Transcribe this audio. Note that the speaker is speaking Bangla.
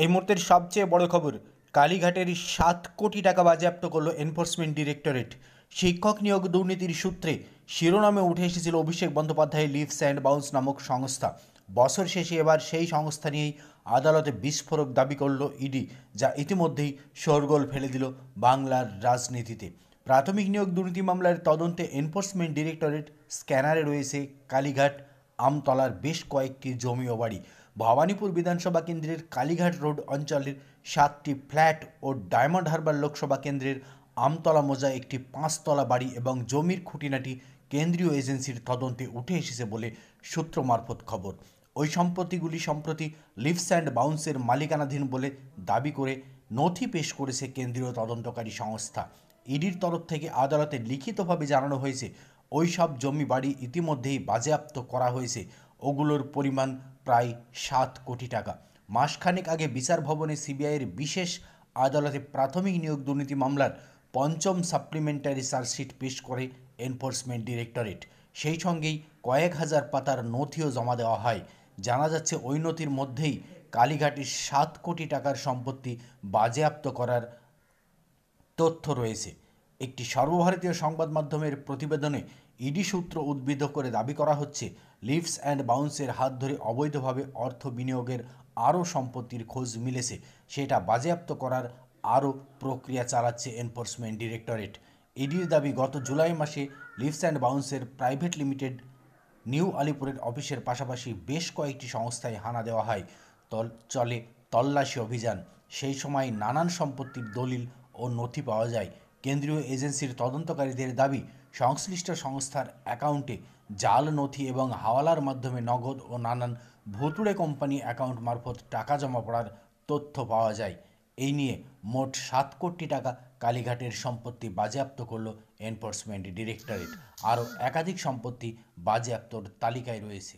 এই মুহূর্তের সবচেয়ে বড় খবর, কালীঘাটের 7 কোটি টাকা বাজেয়াপ্ত করল এনফোর্সমেন্ট ডিরেক্টরেট। শিক্ষক নিয়োগ দুর্নীতির সূত্রে শিরোনামে উঠে এসেছিল অভিষেক বন্দ্যোপাধ্যায়ের লিভস অ্যান্ড বাউন্স নামক সংস্থা। বছর শেষে এবার সেই সংস্থা নিয়েই আদালতে বিস্ফোরক দাবি করল ইডি, যা ইতিমধ্যেই শোরগোল ফেলে দিল বাংলার রাজনীতিতে। প্রাথমিক নিয়োগ দুর্নীতি মামলার তদন্তে এনফোর্সমেন্ট ডিরেক্টরেট স্ক্যানারে রয়েছে কালীঘাট আমতলার বেশ কয়েকটি জমি ও বাড়ি। ভবানীপুর বিধানসভা কেন্দ্রের কালীঘাট রোড অঞ্চলের 7টি ফ্ল্যাট ও ডায়মন্ড হারবার লোকসভা কেন্দ্রের আমতলা মোজায় একটি 5তলা বাড়ি এবং জমির খুঁটিনাটি কেন্দ্রীয় এজেন্সির তদন্তে উঠে এসেছে বলে সূত্র মারফত খবর। ওই সম্পত্তিগুলি সম্প্রতি লিভস অ্যান্ড বাউন্সের মালিকানাধীন বলে দাবি করে নথি পেশ করেছে কেন্দ্রীয় তদন্তকারী সংস্থা। ইডির তরফ থেকে আদালতে লিখিতভাবে জানানো হয়েছে, ওই সব জমি বাড়ি ইতিমধ্যেই বাজেয়াপ্ত করা হয়েছে। ওগুলোর পরিমাণ প্রায় 7 কোটি টাকা। মাসখানেক আগে বিচার ভবনে সিবিআইয়ের বিশেষ আদালতে প্রাথমিক নিয়োগ দুর্নীতি মামলার 5ম সাপ্লিমেন্টারি চার্জশিট পেশ করে এনফোর্সমেন্ট ডিরেক্টরেট। সেই সঙ্গেই কয়েক হাজার পাতার নথিও জমা দেওয়া হয়। জানা যাচ্ছে, ওই নথির মধ্যেই কালীঘাটের 7 কোটি টাকার সম্পত্তি বাজেয়াপ্ত করার তথ্য রয়েছে। একটি সর্বভারতীয় সংবাদ মাধ্যমের প্রতিবেদনে ইডি সূত্র উদ্ধৃত করে দাবি করা হচ্ছে, লিভস অ্যান্ড বাউন্সের হাত ধরে অবৈধভাবে অর্থ বিনিয়োগের আরও সম্পত্তির খোঁজ মিলেছে। সেটা বাজেয়াপ্ত করার আরও প্রক্রিয়া চালাচ্ছে এনফোর্সমেন্ট ডিরেক্টরেট। ইডির দাবি, গত জুলাই মাসে লিভস অ্যান্ড বাউন্সের প্রাইভেট লিমিটেড নিউ আলিপুরের অফিসের পাশাপাশি বেশ কয়েকটি সংস্থায় হানা দেওয়া হয়। চলে তল্লাশি অভিযান। সেই সময় নানান সম্পত্তির দলিল ও নথি পাওয়া যায়। কেন্দ্রীয় এজেন্সির তদন্তকারীদের দাবি, সংশ্লিষ্ট সংস্থার অ্যাকাউন্টে জাল নথি এবং হাওয়ালার মাধ্যমে নগদ ও নানান ভুতুড়ে কোম্পানি অ্যাকাউন্ট মারফত টাকা জমা পড়ার তথ্য পাওয়া যায়। এই নিয়ে মোট 7 কোটি টাকা কালীঘাটের সম্পত্তি বাজেয়াপ্ত করল এনফোর্সমেন্ট ডিরেক্টরেট। আরও একাধিক সম্পত্তি বাজেয়াপ্তর তালিকায় রয়েছে।